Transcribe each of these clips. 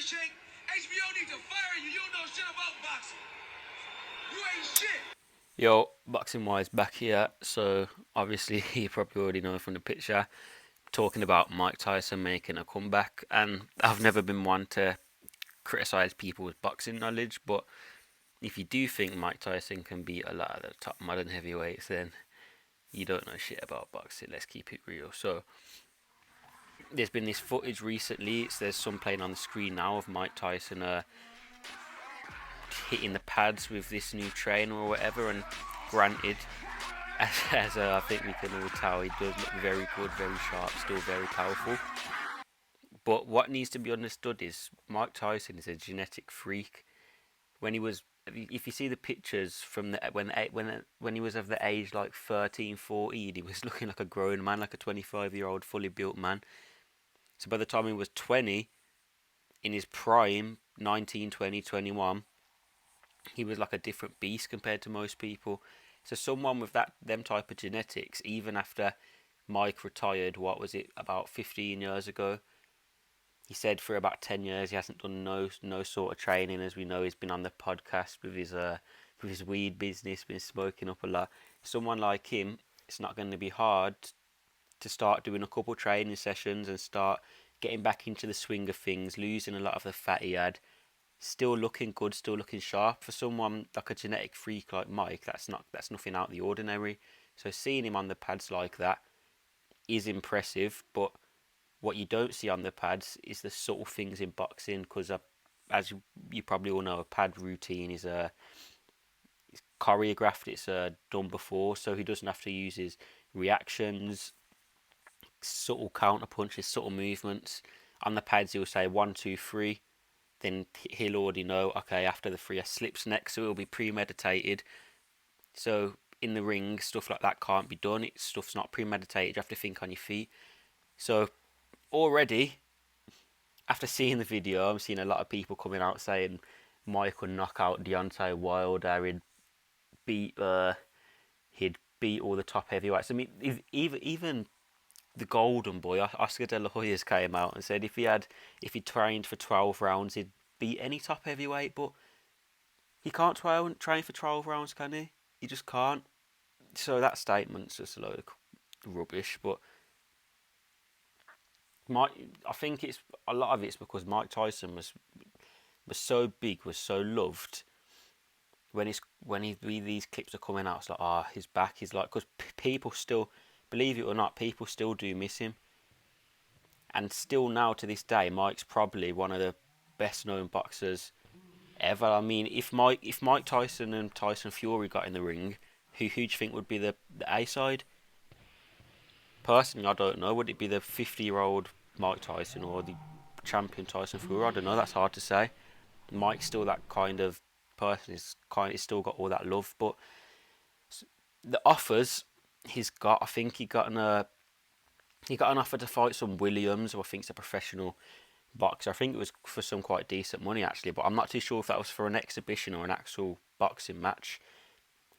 chink. HBO needs to fire you. You don't know shit about boxing. You ain't shit. Yo, Boxing Wise back here. So obviously you probably already know from the picture, talking about Mike Tyson making a comeback, and I've never been one to criticize people with boxing knowledge, but if you do think Mike Tyson can beat a lot of the top modern heavyweights, then you don't know shit about boxing. Let's keep it real. So there's been this footage recently. There's some playing on the screen now of Mike Tyson hitting the pads with this new trainer or whatever, and granted, as I think we can all tell, he does look very good, very sharp, still very powerful. But what needs to be understood is Mike Tyson is a genetic freak. When he was, if you see the pictures from the when he was of the age like 13, 14, he was looking like a grown man, like a 25-year-old fully built man. So by the time he was 20, in his prime, 19, 20, 21, he was like a different beast compared to most people. So someone with them type of genetics, even after Mike retired, what was it, about 15 years ago? He said for about 10 years he hasn't done no sort of training. As we know, he's been on the podcast with his weed business, been smoking up a lot. Someone like him, it's not going to be hard to start doing a couple training sessions and start getting back into the swing of things, losing a lot of the fat he had, still looking good, still looking sharp. For someone like a genetic freak like Mike, that's nothing out of the ordinary. So seeing him on the pads like that is impressive, but what you don't see on the pads is the subtle things in boxing, because as you probably all know, a pad routine is it's choreographed, it's done before, so he doesn't have to use his reactions, subtle counter punches, subtle movements. On the pads he'll say 1, 2, 3, then he'll already know, okay, after the 3 I slips next, so it'll be premeditated. So in the ring, stuff like that can't be done. Stuff's not premeditated, you have to think on your feet. So already, after seeing the video, I'm seeing a lot of people coming out saying Mike would knock out Deontay Wilder, beat he'd beat all the top heavyweights. I mean, even the Golden Boy, Oscar De La Hoya's, came out and said if he trained for 12 rounds, he'd beat any top heavyweight. But he can't train for 12 rounds, can he? He just can't. So that statement's just a load of rubbish. But I think it's a lot of it's because Mike Tyson was so big, was so loved. When these clips are coming out, it's like, his back. He's like, because people still, believe it or not, people still do miss him. And still now to this day, Mike's probably one of the best known boxers ever. I mean, if Mike Tyson and Tyson Fury got in the ring, who do you think would be the A side? Personally, I don't know. Would it be the 50-year-old Mike Tyson or the champion Tyson Fury? I don't know. That's hard to say. Mike's still that kind of person. He's still got all that love. But the offers he's got, I think he got an offer to fight some Williams, who I think is a professional boxer. I think it was for some quite decent money actually, but I'm not too sure if that was for an exhibition or an actual boxing match.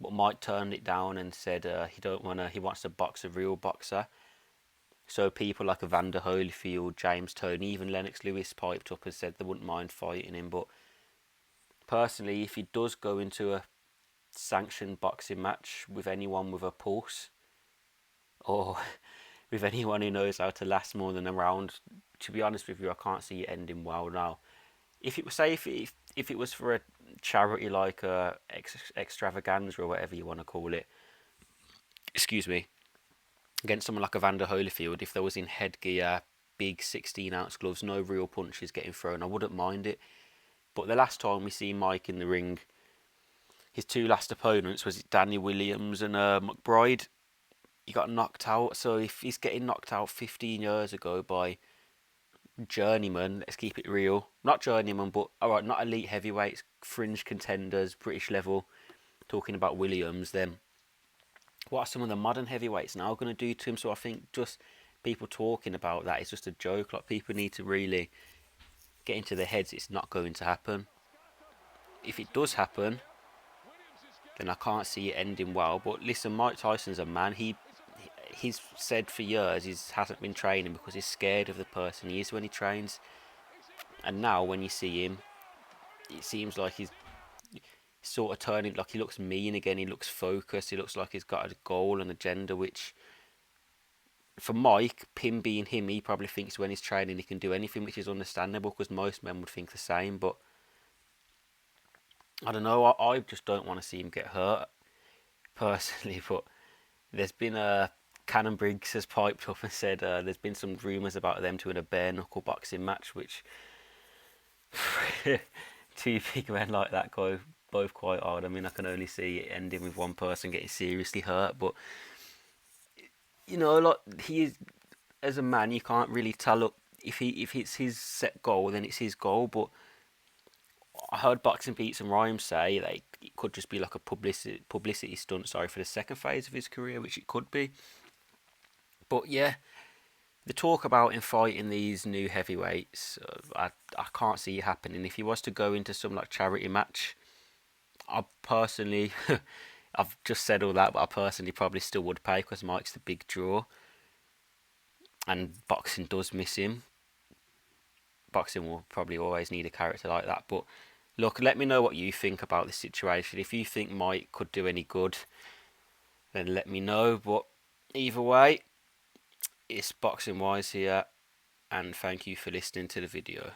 But Mike turned it down and said he wants to box a real boxer. So people like Evander Holyfield, James Toney, even Lennox Lewis piped up and said they wouldn't mind fighting him. But personally, if he does go into a sanctioned boxing match with anyone with a pulse, or with anyone who knows how to last more than a round, to be honest with you, I can't see it ending well now. If it was, say, if it was for a charity like Extravaganza or whatever you want to call it, excuse me, against someone like Evander Holyfield, if there was in headgear, big 16-ounce gloves, no real punches getting thrown, I wouldn't mind it. But the last time we see Mike in the ring, his 2 last opponents was Danny Williams and McBride. He got knocked out. So if he's getting knocked out 15 years ago by journeyman, let's keep it real, not journeyman, but alright, not elite heavyweights, fringe contenders, British level, talking about Williams, then what are some of the modern heavyweights now going to do to him? So I think just people talking about that is just a joke. Like, people need to really get into their heads it's not going to happen. If it does happen, then I can't see it ending well. But listen, Mike Tyson's a man. He's said for years he hasn't been training because he's scared of the person he is when he trains. And now when you see him, it seems like he's sort of turning, like he looks mean again. He looks focused. He looks like he's got a goal and agenda, which for Mike, him being him, he probably thinks when he's training he can do anything, which is understandable because most men would think the same. But I don't know. I just don't want to see him get hurt personally. But there's been a Cannon Briggs has piped up and said there's been some rumours about them doing a bare knuckle boxing match, which two big men like that go both quite hard. I mean, I can only see it ending with one person getting seriously hurt. But you know, like he is, as a man, you can't really tell up if it's his set goal, then it's his goal. But I heard Boxing Beats and Rhymes say that it could just be like a publicity stunt. Sorry, for the second phase of his career, which it could be. But yeah, the talk about him fighting these new heavyweights, I can't see it happening. If he was to go into some like charity match, I personally, I've just said all that, but I personally probably still would pay because Mike's the big draw, and boxing does miss him. Boxing will probably always need a character like that. But look, let me know what you think about this situation. If you think Mike could do any good, then let me know. But either way, it's Boxing Wise here, and thank you for listening to the video.